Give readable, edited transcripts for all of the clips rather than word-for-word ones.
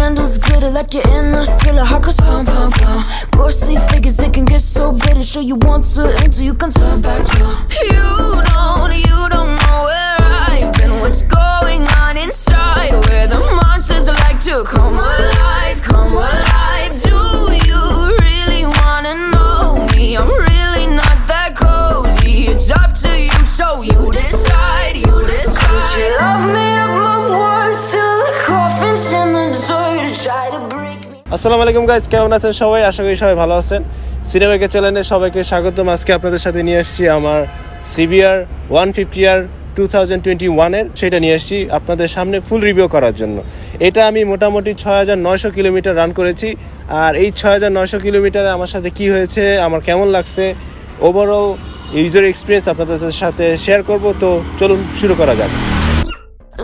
candles glitter like you're in a thriller. Heart goes pum pum pum. Ghostly figures, they can get so bitter. Show you want to until you can turn back. You don't know where I've been. What's going on inside? Where the monsters like to come alive, come alive. Do you really wanna know me? I'm really not that cozy. It's up to you, so you decide, you decide. Would you love me at my worst till the coffin's in the dirt? Try to break me. আসসালামু আলাইকুম guys, কেমন আছেন সবাই? আশা করি সবাই ভালো আছেন। CineBiker চ্যানেলে সবাইকে স্বাগতম। আজকে আপনাদের সাথে নিয়ে আসছি আমার CBR 150R 2021 এর, সেটা নিয়ে আসছি আপনাদের সামনে ফুল রিভিউ করার জন্য। এটা আমি মোটামুটি 6900 কিলোমিটার রান করেছি। আর এই 6900 কিলোমিটারে আমার সাথে কি হয়েছে, আমার কেমন লাগছে, ওভারঅল ইউজার এক্সপিরিয়েন্স আপনাদের সাথে শেয়ার করব। তো চলুন শুরু করা যাক।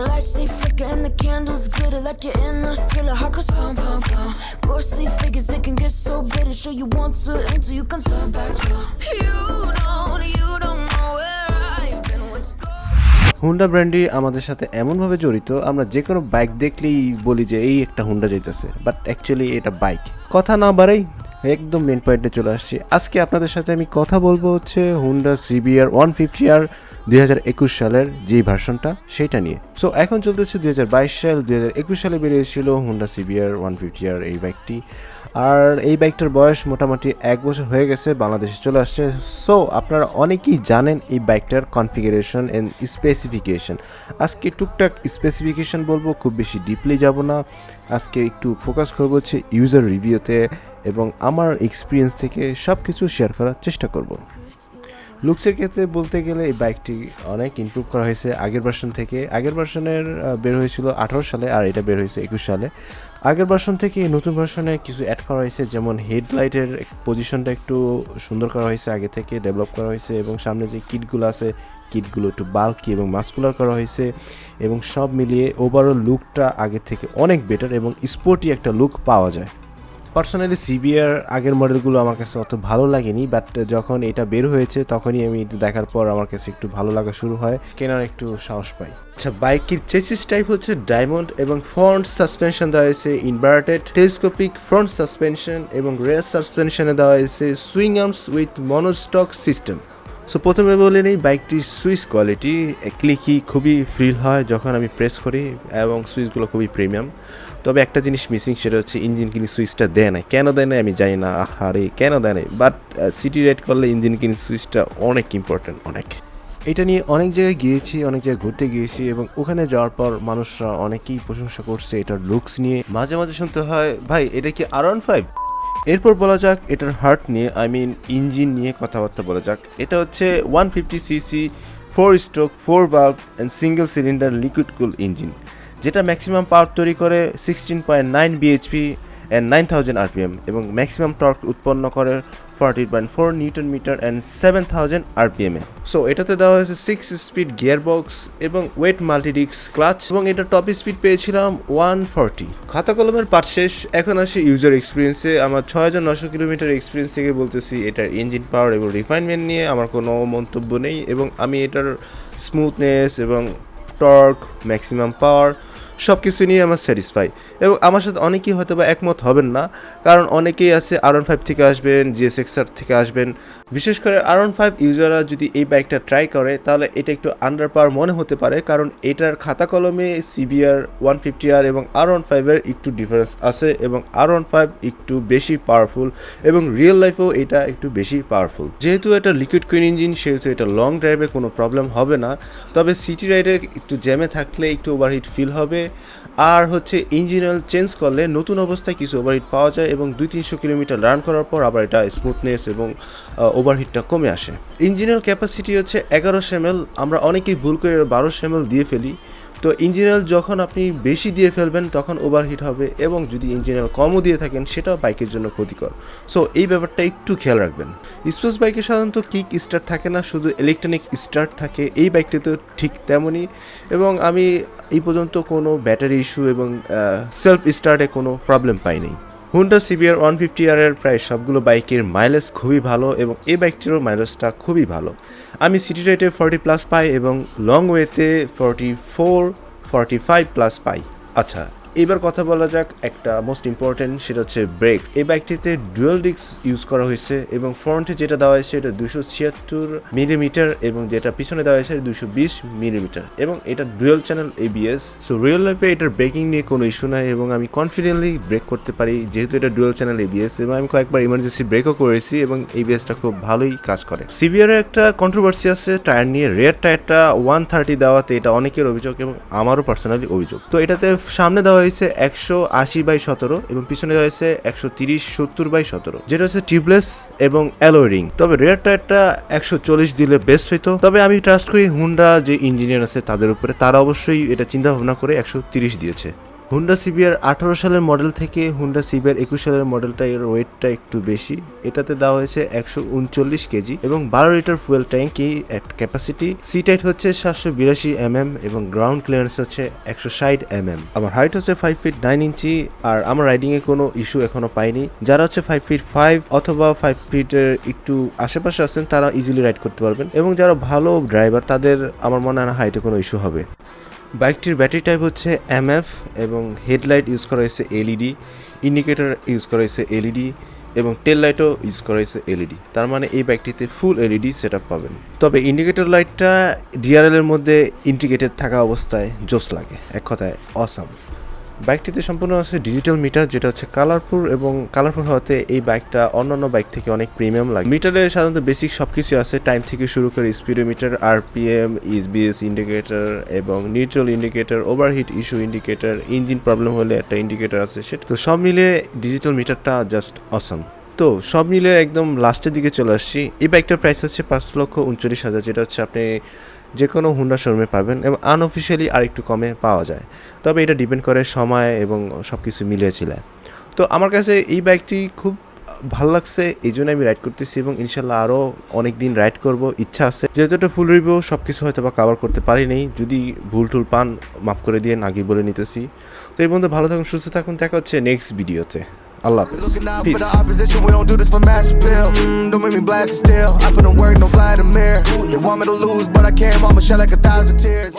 Lights they flicker and the candles glitter like you're in a thriller. Heart goes pum pum pum. Ghostly figures, they can get so bitter. Show you want to until you can turn back. You don't know where I've been. What's going? Honda ব্র্যান্ডই আমাদের সাথে এমনভাবে জড়িত, আমরা যে কোনো bike দেখলেই বলি যে এই একটা হুন্ডা যাইতেছে, বাট অ্যাকচুয়ালি এটা বাইক। কথা না বাড়াই একদম মেন পয়েন্টে চলে আসছি। আজকে আপনাদের সাথে আমি কথা বলবো হচ্ছে হুন্ডা CBR 150R 2021 সালের যে ভার্সনটা সেইটা নিয়ে। সো এখন চলতেছে 2022 সাল। 2021 সালে বেরিয়েছিল হুন্ডা CBR 150R এই বাইকটি। আর এই বাইকটার বয়স মোটামুটি 1 বছর হয়ে গেছে, বাংলাদেশে চলে আসছে। সো আপনারা অনেকেই জানেন এই বাইকটার কনফিগারেশন অ্যান্ড স্পেসিফিকেশন। আজকে টুকটাক স্পেসিফিকেশন বলবো, খুব বেশি ডিপলি যাব না। আজকে একটু ফোকাস করবো হচ্ছে ইউজার রিভিউতে এবং আমার এক্সপিরিয়েন্স থেকে সব কিছু শেয়ার করার চেষ্টা করব। লুকসের ক্ষেত্রে বলতে গেলে এই বাইকটি অনেক ইমপ্রুভ করা হয়েছে আগের ভার্সন থেকে। আগের ভার্সনের বের হয়েছিল 18 সালে আর এটা বের হয়েছে 21 সালে। আগের ভার্সন থেকে নতুন ভার্সনে কিছু অ্যাড করা হয়েছে, যেমন হেডলাইটের পজিশনটা একটু সুন্দর করা হয়েছে, আগে থেকে ডেভেলপ করা হয়েছে, এবং সামনে যে কিটগুলো আছে কিটগুলো একটু বাল্কি এবং মাস্কুলার করা হয়েছে, এবং সব মিলিয়ে ওভারঅল লুকটা আগের থেকে অনেক বেটার এবং স্পোর্টি একটা লুক পাওয়া যায়। পার্সোনালি CBR আগের মডেলগুলো আমার কাছে অত ভালো লাগেনি, বাট যখন এটা বের হয়েছে তখনই আমি দেখার পর আমার কাছে একটু ভালো লাগা শুরু হয়, কেনার একটু সাহস পাই। আচ্ছা, বাইকের চেসিস টাইপ হচ্ছে ডায়মন্ড এবং ফ্রন্ট সাসপেনশন দেওয়া হয়েছে ইনভার্টেড টেলিস্কোপিক ফ্রন্ট সাসপেনশন, এবং রেয়ার সাসপেনশনে দেওয়া হয়েছে swing arms with monoshock system. So প্রথমে বলে নেই বাইকটির সুইচ কোয়ালিটি ক্লিকি খুবই ফিল হয় যখন আমি প্রেস করি, এবং সুইচগুলো খুবই প্রিমিয়াম। তবে একটা জিনিস মিসিং, সেটা হচ্ছে ইঞ্জিন কিনি সুইচটা দেয় না। কেন দেয় না আমি জানি না, আরে কেন দেয় না, বাট সিটি রাইড করলে ইঞ্জিন কিনি সুইচটা অনেক ইম্পর্টেন্ট। অনেক এটা নিয়ে অনেক জায়গায় গিয়েছি, অনেক জায়গায় ঘুরতে গিয়েছি, এবং ওখানে যাওয়ার পর মানুষরা অনেকেই প্রশংসা করছে এটার লুকস নিয়ে। মাঝে মাঝে শুনতে হয়, ভাই এটা কি R15? এরপর বলা যাক এটার হার্ট নিয়ে, ইঞ্জিন নিয়ে কথাবার্তা বলা যাক। এটা হচ্ছে 150cc 4 stroke 4 valve and single cylinder liquid cool engine, যেটা ম্যাক্সিমাম পাওয়ার তৈরি করে 16.9 bhp অ্যান্ড 9000 rpm, এবং ম্যাক্সিমাম টর্ক উৎপন্ন করে 40.4 নিউটন মিটার অ্যান্ড 7000 rpm এ। সো এটাতে দেওয়া হয়েছে 6 স্পিড গিয়ার বক্স এবং ওয়েট মাল্টিডিস্ক ক্লাচ, এবং এটা টপ স্পিড পেয়েছিলাম 140। খাতা কলমের পার্ট শেষ, এখন আসে ইউজার এক্সপিরিয়েন্সে। আমার 6900 কিলোমিটার এক্সপিরিয়েন্স থেকে বলতেছি এটার ইঞ্জিন পাওয়ার এবং রিফাইনমেন্ট নিয়ে আমার কোনো মন্তব্য নেই, এবং আমি এটার স্মুথনেস এবং টর্ক ম্যাক্সিমাম পাওয়ার সব কিছু নিয়ে আমার স্যাটিসফাই। এবং আমার সাথে অনেকেই হয়তো বা একমত হবেন না, কারণ অনেকেই আছে R15 থেকে আসবেন, GSX-R থেকে আসবেন। বিশেষ করে R15 ইউজাররা যদি এই বাইকটা ট্রাই করে তাহলে এটা একটু আন্ডার পাওয়ার মনে হতে পারে, কারণ এটার খাতা কলমে CBR 150R এবং R15 একটু ডিফারেন্স আছে, এবং R15 একটু বেশি পাওয়ারফুল, এবং রিয়েল লাইফেও এটা একটু বেশি পাওয়ারফুল। যেহেতু এটা লিকুইড কুইন ইঞ্জিন, সেহেতু এটা লং ড্রাইভে কোনো প্রবলেম হবে না। তবে সিটি রাইডে একটু জ্যামে থাকলে একটু ওভারহিট ফিল হবে। আর হচ্ছে ইঞ্জিন অয়েল চেঞ্জ করলে নতুন অবস্থায় কিছু ওভারহিট পাওয়া যায়, এবং 200-300 কিলোমিটার রান করার পর আবার এটা স্মুথনেস এবং ওভারহিটটা কমে আসে। ইঞ্জিন অয়েল ক্যাপাসিটি হচ্ছে 1100 ml, আমরা অনেকেই ভুল করে 1200 ml দিয়ে ফেলি। তো ইঞ্জিন অয়েল যখন আপনি বেশি দিয়ে ফেলবেন তখন ওভারহিট হবে, এবং যদি ইঞ্জিন অয়েল কমও দিয়ে থাকেন সেটাও বাইকের জন্য ক্ষতিকর। সো এই ব্যাপারটা একটু খেয়াল রাখবেন। স্পোর্টস বাইকে সাধারণত কিক স্টার্ট থাকে না, শুধু ইলেকট্রনিক স্টার্ট থাকে। এই বাইকটিতেও ঠিক তেমনই, এবং আমি এই পর্যন্ত কোনো ব্যাটারি ইস্যু এবং সেলফ স্টার্টে কোনো প্রবলেম পাইনি। হুন্ডা CBR 150R এর প্রায় সবগুলো বাইকের মাইলেজ খুবই ভালো, এবং এই বাইকটিরও মাইলেজটা খুবই ভালো। আমি সিটি রাইডে 40+ পাই, এবং লং ওয়েতে 44-45+ পাই। আচ্ছা, এবার কথা বলা যাক একটা মোস্ট ইম্পর্টেন্ট, সেটা হচ্ছে ব্রেক। এই বাইকটিতে ডুয়াল ডিস্ক ইউজ করা হয়েছে এবং ফ্রন্টে যেটা দেওয়া হয়েছে এটা 276 মিলিমিটার এবং যেটা পিছনে দেওয়া হয়েছে 220 মিলিমিটার এবং এটা dual channel ABS। So real লাইফে এটার ব্রেকিং নিয়ে কোনো ইস্যু নাই এবং আমি কনফিডেন্টলি ব্রেক করতে পারি যেহেতু এটা ডুয়াল চ্যানেল ABS এবং আমি কয়েকবার ইমার্জেন্সি ব্রেকও করেছি এবং ABSটা খুব ভালোই কাজ করে। CBR এর একটা কন্ট্রোভার্সি আছে টায়ার নিয়ে, রেয়ার টায়ারটা 130 দেওয়াতে এটা অনেকের অভিযোগ এবং আমারও পার্সোনালি অভিযোগ। তো এটাতে সামনে দেওয়া হয়েছে 180/17 এবং পিছনে দেওয়া হয়েছে 130/70/17, যেটা হচ্ছে টিউবলেস এবং অ্যালয় রিং। তবে রেয়ার টায়ারটা 140 দিলে বেস্ট হইতো। তবে আমি ট্রাস্ট করি হুন্ডা যে ইঞ্জিনিয়ার আছে তাদের উপরে, তারা অবশ্যই এটা চিন্তা ভাবনা করে 130 দিয়েছে। হুন্ডা CBR 18 সালের মডেল থেকে হুন্ডা CBR 21 সালের মডেলটা এর ওয়েটটা একটু বেশি। এটাতে দেওয়া হয়েছে 139 কেজি এবং 12 লিটার ফুয়েল ট্যাঙ্কি ক্যাপাসিটি। সিট হাইট হচ্ছে 782 mm এবং গ্রাউন্ড ক্লিয়ারেন্স হচ্ছে 160 mm। আমার হাইট হচ্ছে 5 ফিট 9 ইঞ্চি আর আমার রাইডিং এ কোনো ইস্যু এখনো পাইনি। যারা হচ্ছে 5 ফিট 5 অথবা 5 ফিটের একটু আশেপাশে আছেন তারা ইজিলি রাইড করতে পারবেন এবং যারা ভালো ড্রাইভার তাদের আমার মনে হয় না হাইটে কোনো ইস্যু হবে। বাইকটির ব্যাটারি টাইপ হচ্ছে MF এবং হেডলাইট ইউজ করা হয়েছে LED, ইন্ডিকেটর ইউজ করা হয়েছে LED এবং টেল লাইটও ইউজ করা হয়েছে LED। তার মানে এই বাইকটিতে ফুল LED সেট আপ পাবেন। তবে ইন্ডিকেটর লাইটটা DRL এর মধ্যে ইন্ডিকেটেড থাকা অবস্থায় জোস লাগে, এক কথায় অসাম। বাইকটিতে সম্পূর্ণ আছে ডিজিটাল মিটার যেটা হচ্ছে কালারফুল এবং কালারফুল হওয়াতে এই বাইকটা অন্যান্য বাইক থেকে অনেক প্রিমিয়াম লাগে। মিটারে সাধারণত বেসিক সব কিছু আছে, টাইম থেকে শুরু করে স্পিডোমিটার, RPM, ESBS ইন্ডিকেটর এবং neutral indicator, overheat issue indicator, engine problem হলে একটা ইন্ডিকেটর আছে সেটা। তো সব মিলে ডিজিটাল মিটারটা জাস্ট অসাম। তো সব মিলে একদম লাস্টের দিকে চলে আসছি। এই বাইকটার প্রাইস হচ্ছে 5,39,000, যেটা হচ্ছে আপনি যে কোনো হুন্ডা শোরুমে পাবেন এবং আনঅফিসিয়ালি আর একটু কমে পাওয়া যায়। তবে এটা ডিপেন্ড করে সময় এবং সব কিছু মিলিয়েছিল। তো আমার কাছে এই বাইকটি খুব ভালো লাগছে, এই জন্য আমি রাইড করতেছি এবং ইনশাল্লাহ আরও অনেক দিন রাইড করব ইচ্ছা আছে। যেহেতু এটা ফুল রিভিউ সব কিছু হয়তো বা কভার করতে পারিনি, যদি ভুল টুল পান মাফ করে দিয়ে আগে বলে নিতেছি। তো এই বন্ধু ভালো থাকুন, সুস্থ থাকুন, দেখা হচ্ছে নেক্সট ভিডিওতে। Allah Hafiz. Looking out Peace. for the opposition, we don't do this for mass appeal. Don't make me blast it still. I put in work, no Vladimir. They want me to lose, but I can't. Mama shed like 1,000 tears.